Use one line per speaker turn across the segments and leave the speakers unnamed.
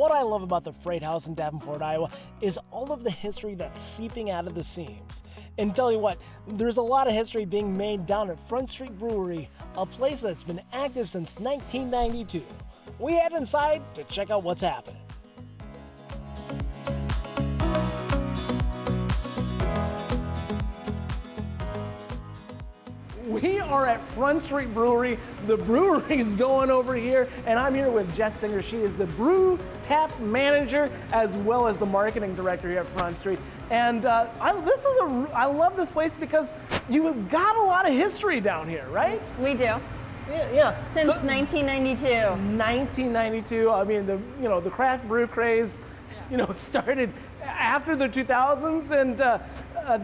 What I love about the Freight House in Davenport, Iowa, is all of the history that's seeping out of the seams. And tell you what, there's a lot of history being made down at Front Street Brewery, a place that's been active since 1992. We head inside to check out what's happening. We are at Front Street Brewery. The brewery's going over here, and I'm here with Jessie. She is the brew tap manager as well as the marketing director here at Front Street. And I love this place because you've got a lot of history down here, right?
We do.
Yeah.
Since 1992.
1992. I mean, the craft brew craze, started after the 2000s, and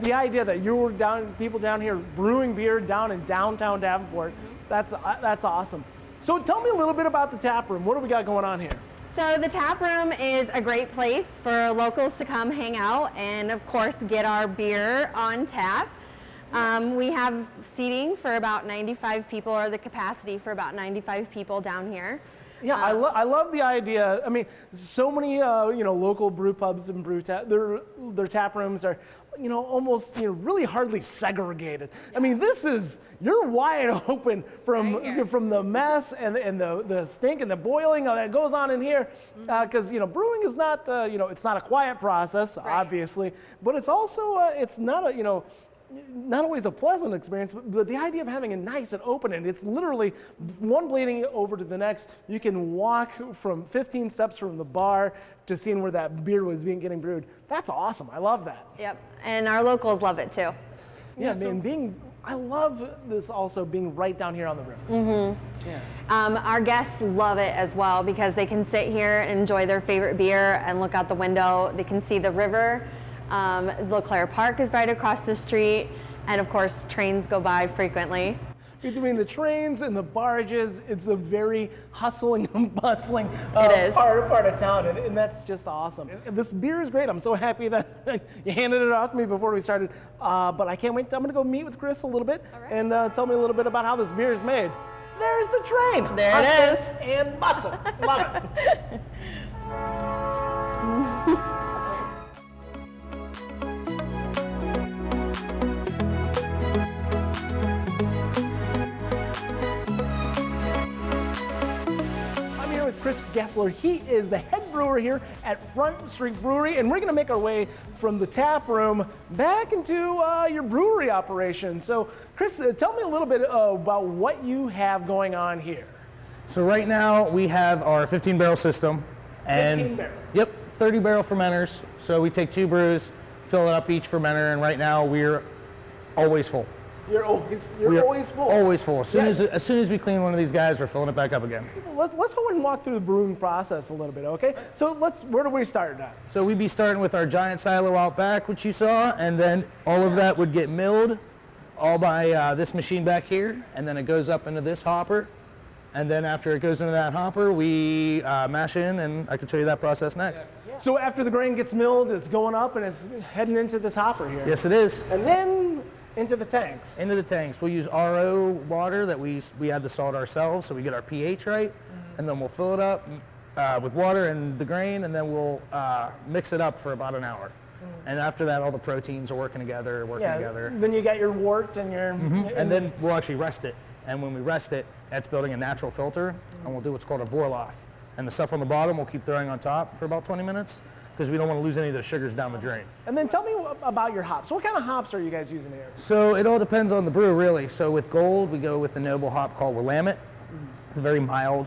the idea that you were people down here brewing beer down in downtown Davenport, that's awesome. So tell me a little bit about the tap room. What do we got going on here?
So the tap room is a great place for locals to come hang out and of course get our beer on tap. We have seating for about 95 people, or the capacity for about 95 people down here.
Yeah, I love the idea. I mean, so many local brew pubs and their tap rooms are almost really hardly segregated. I mean, you're wide open from the mess and the stink and the boiling that goes on in here, because brewing is not it's not a quiet process, right, obviously, but it's also it's not not always a pleasant experience, but the idea of having it nice and open, and it's literally one bleeding over to the next. You can walk from 15 steps from the bar to seeing where that beer was getting brewed. That's awesome. I love that.
Yep, and our locals love it too.
Yeah, I love this also being right down here on the river.
Mm-hmm.
Yeah.
Our guests love it as well because they can sit here and enjoy their favorite beer and look out the window. They can see the river. LeClaire Park is right across the street, and of course trains go by frequently.
Between the trains and the barges, it's a very hustling and bustling part of town, and that's just awesome. And this beer is great. I'm so happy that you handed it off to me before we started, but I can't wait. I'm going to go meet with Chris a little bit, and tell me a little bit about how this beer is made. There's the train.
There it is.
And bustle. Love it. Chris Gessler. He is the head brewer here at Front Street Brewery, and we're going to make our way from the tap room back into your brewery operation. So, Chris, tell me a little bit about what you have going on here.
So right now we have our 15-barrel system, and
15 barrel.
Yep, 30-barrel fermenters. So we take 2 brews, fill it up each fermenter, and right now we're always full.
You're always full.
Always full. As soon as we clean one of these guys, we're filling it back up again.
Let's go and walk through the brewing process a little bit, okay? So where do we start at?
So we'd be starting with our giant silo out back, which you saw, and then all of that would get milled all by this machine back here, and then it goes up into this hopper, and then after it goes into that hopper, we mash in, and I can show you that process next.
Yeah. So after the grain gets milled, it's going up and it's heading into this hopper here.
Yes, it is.
And then into the tanks.
Into the tanks. We'll use RO water that we add the salt ourselves, so we get our pH right, and then we'll fill it up with water and the grain, and then we'll mix it up for about an hour. And after that, all the proteins are working together.
Then you got your wort and your...
And then we'll actually rest it. And when we rest it, that's building a natural filter, and we'll do what's called a Vorlauf. And the stuff on the bottom we'll keep throwing on top for about 20 minutes, because we don't want to lose any of the sugars down the drain.
And then tell me about your hops. What kind of hops are you guys using here?
So it all depends on the brew, really. So with Gold, we go with the noble hop called Willamette. It's very mild,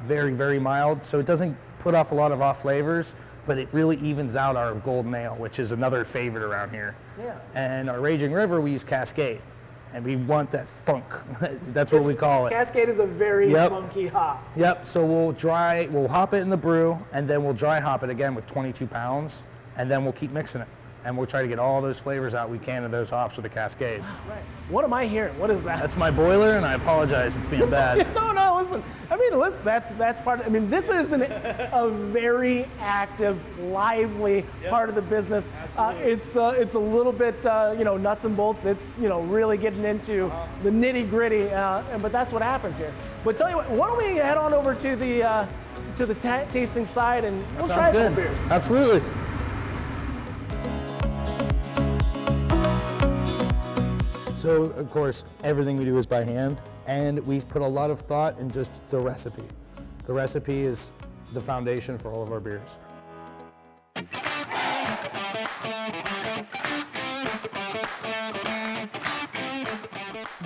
very, very mild. So it doesn't put off a lot of off flavors, but it really evens out our Golden Ale, which is another favorite around here.
Yeah.
And our Raging River, we use Cascade. And we want that funk. That's what we call it.
Cascade is a very funky hop.
Yep, so we'll hop it in the brew, and then we'll dry hop it again with 22 pounds, and then we'll keep mixing it. And we'll try to get all those flavors out we can of those hops with the Cascade.
Right. What am I hearing? What is that?
That's my boiler, and I apologize, it's being bad.
No, listen. I mean, that's part of, I mean, this is a very active, lively part of the business. It's a little bit, nuts and bolts. It's, really getting into the nitty gritty, but that's what happens here. But tell you what, why don't we head on over to to the tasting side and we'll try
Sounds
a couple
good.
beers.
Absolutely. So, of course, everything we do is by hand, and we put a lot of thought in just the recipe. The recipe is the foundation for all of our beers.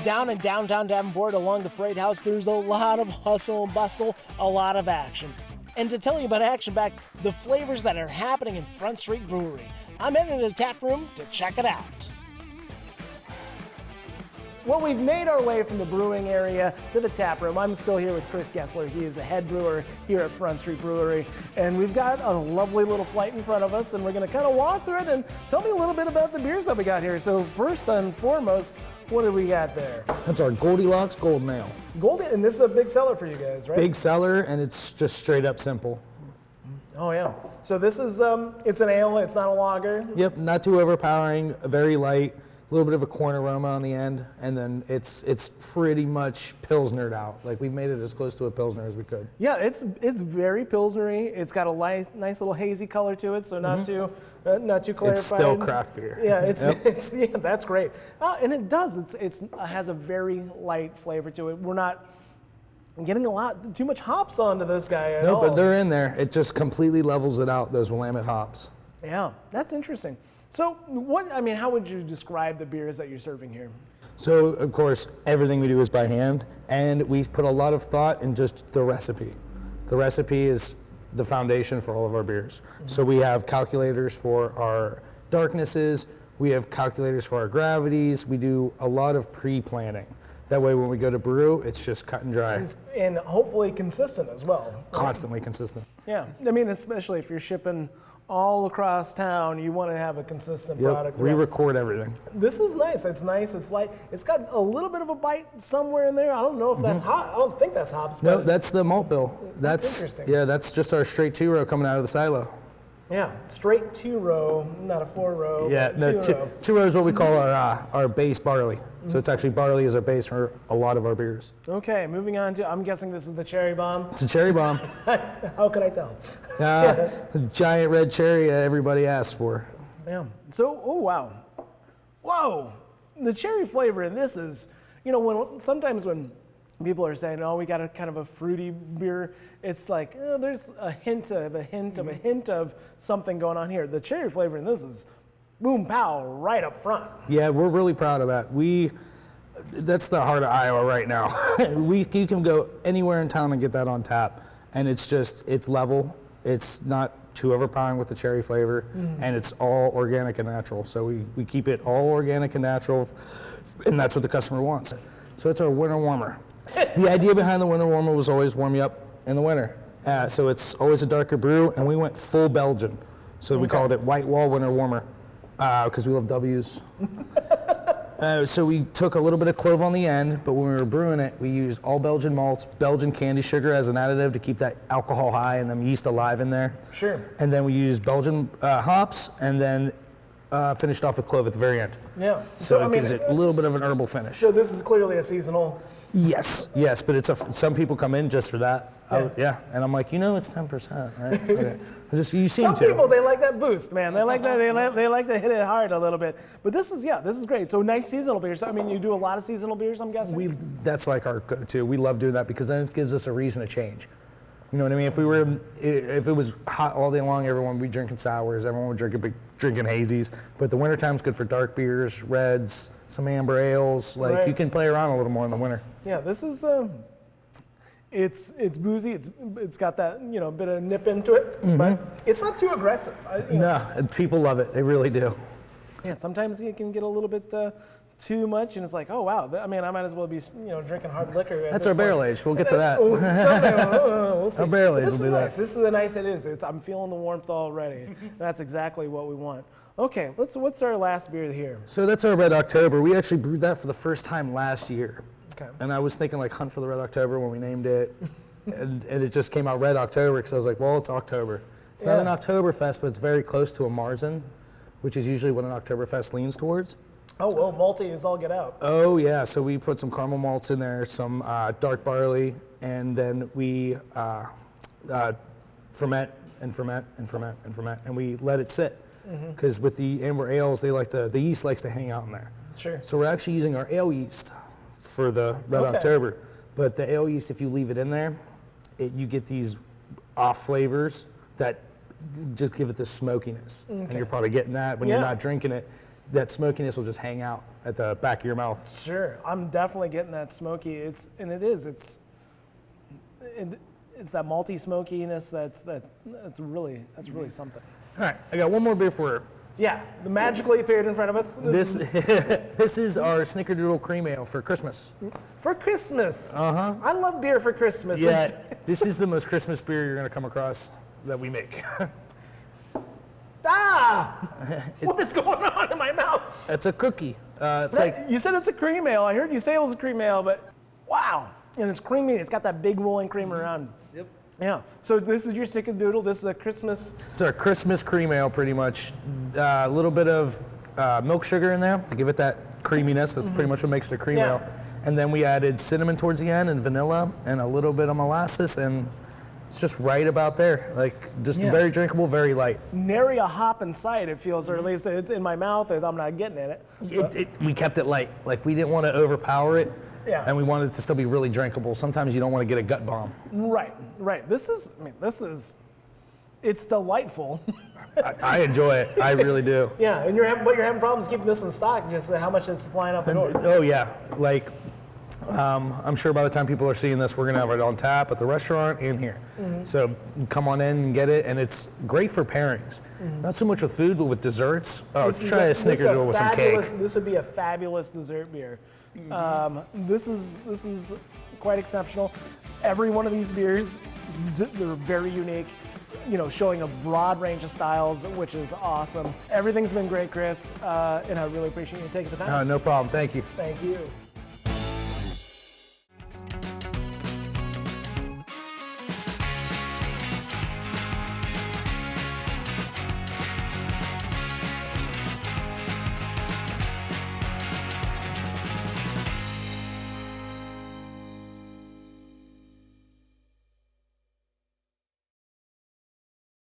Down in downtown Davenport along the Freight House, there's a lot of hustle and bustle, a lot of action. And to tell you about action-packed, the flavors that are happening in Front Street Brewery, I'm heading to the tap room to check it out. Well, we've made our way from the brewing area to the tap room. I'm still here with Chris Gessler. He is the head brewer here at Front Street Brewery. And we've got a lovely little flight in front of us, and we're going to kind of walk through it and tell me a little bit about the beers that we got here. So first and foremost, what do we got there?
That's our Goldilocks Golden Ale.
Golden, and this is a big seller for you guys, right?
Big seller, and it's just straight up simple.
Oh, yeah. So this is, it's an ale, it's not a lager.
Yep, not too overpowering, very light, a little bit of a corn aroma on the end, and then it's pretty much Pilsnered out. Like, we made it as close to a Pilsner as we could.
Yeah, it's very Pilsnery. It's got a nice little hazy color to it, so not too clarified.
It's still craft beer.
Yeah, it's yeah, that's great. And it does. It has a very light flavor to it. We're not getting too much hops onto this guy at all.
No, but they're in there. It just completely levels it out, those Willamette hops.
Yeah, that's interesting. So how would you describe the beers that you're serving here?
So, of course, everything we do is by hand, and we put a lot of thought in just the recipe. The recipe is the foundation for all of our beers. Mm-hmm. So we have calculators for our darknesses, we have calculators for our gravities, we do a lot of pre-planning. That way when we go to brew, it's just cut and dry.
And hopefully consistent as well.
Constantly consistent.
Yeah, I mean, especially if you're shipping all across town, you want to have a consistent product.
We record everything.
This is nice. It's nice. It's light. It's got a little bit of a bite somewhere in there. I don't know if that's hot. I don't think that's hops.
No, that's the malt bill. That's
interesting.
Yeah, that's just our straight 2-row coming out of the silo.
Yeah, straight 2-row, not a 4-row.
Yeah, no, 2-row is what we call our base barley. So it's actually barley is our base for a lot of our beers.
Okay, moving on to, I'm guessing this is the cherry bomb.
It's a cherry bomb.
How can I tell?
Giant red cherry everybody asks for.
Yeah. So, oh wow. Whoa! The cherry flavor in this is, sometimes when people are saying, oh, we got a kind of a fruity beer, it's like, there's a hint of something going on here. The cherry flavor in this is boom, pow, right up front.
Yeah, we're really proud of that. That's the heart of Iowa right now. You can go anywhere in town and get that on tap, and it's level. It's not too overpowering with the cherry flavor, and it's all organic and natural. So we keep it all organic and natural, and that's what the customer wants. So it's our winter warmer. The idea behind the winter warmer was always warm you up in the winter. So it's always a darker brew, and we went full Belgian. So we called it White Wall Winter Warmer. Because we love W's. So we took a little bit of clove on the end, but when we were brewing it, we used all Belgian malts, Belgian candy sugar as an additive to keep that alcohol high and the yeast alive in there.
Sure.
And then we used Belgian hops, and then finished off with clove at the very end.
Yeah.
So it gives it a little bit of an herbal finish.
So this is clearly a seasonal.
Yes, but some people come in just for that.
Yeah.
And I'm like, it's 10%, right? Okay. You seem
Some
to.
people, they like that boost, man. They like that. They like to hit it hard a little bit. But this is great. So nice seasonal beers. I mean, you do a lot of seasonal beers, I'm guessing.
That's like our go-to. We love doing that because then it gives us a reason to change. You know what I mean? If it was hot all day long, everyone would be drinking sours. Everyone would drinking hazies. But the wintertime's good for dark beers, reds, some amber ales. You can play around a little more in the winter.
Yeah, this is. It's boozy. It's got that bit of nip into it, but it's not too aggressive.
No, people love it. They really do.
Yeah, sometimes you can get a little bit too much, and it's like, oh wow. I mean, I might as well be drinking hard liquor.
That's our barrel age. We'll get to that.
Someday we'll see.
Our barrel age will do
nice.
that.
This is a nice. It is. I'm feeling the warmth already. That's exactly what we want. Okay, what's our last beer here?
So that's our Red October. We actually brewed that for the first time last year.
Okay.
And I was thinking Hunt for the Red October when we named it. and it just came out Red October because I was like, well, it's October. It's not an Oktoberfest, but it's very close to a Marzen, which is usually what an Oktoberfest leans towards.
Oh, well, malty is all get out.
Oh, yeah. So we put some caramel malts in there, some dark barley, and then we ferment and ferment and ferment and ferment, and we let it sit. Because with the amber ales, the yeast likes to hang out in there.
Sure.
So we're actually using our ale yeast for the Red October. But the ale yeast, if you leave it in there, you get these off flavors that just give it the smokiness. And you're probably getting that when you're not drinking it. That smokiness will just hang out at the back of your mouth.
Sure, I'm definitely getting that smoky. It's that malty smokiness that's really something.
All right, I got one more beer for her.
Yeah, the magically appeared in front of us.
This is our Snickerdoodle Cream Ale for Christmas.
For Christmas. I love beer for Christmas.
Yeah, this is the most Christmas beer you're gonna come across that we make.
What is going on in my mouth?
It's a cookie. It's
You said it's a cream ale. I heard you say it was a cream ale, but wow. And it's creamy. It's got that big rolling cream around.
Yep.
Yeah. So this is your Snickerdoodle. This is a Christmas.
It's our Christmas cream ale, pretty much. A little bit of milk sugar in there to give it that creaminess. That's pretty much what makes it a cream ale. And then we added cinnamon towards the end and vanilla and a little bit of molasses, and it's just right about there. Like, just very drinkable, very light.
Nary a hop in sight, it feels, or at least it's in my mouth. I'm not getting in it.
We kept it light. Like, we didn't want to overpower it.
Yeah.
And we wanted it to still be really drinkable. Sometimes you don't want to get a gut bomb.
Right. It's delightful.
I enjoy it. I really do.
Yeah, and you're having problems keeping this in stock. Just how much is flying out the door?
Oh yeah, like I'm sure by the time people are seeing this, we're gonna have it on tap at the restaurant and here. So come on in and get it, and it's great for pairings. Not so much with food, but with desserts. Oh, try a Snickerdoodle with some cake.
This would be a fabulous dessert beer. This is quite exceptional. Every one of these beers, they're very unique. You know, showing a broad range of styles, which is awesome. Everything's been great, Chris, and I really appreciate you taking the time.
No problem. Thank you.
Thank you.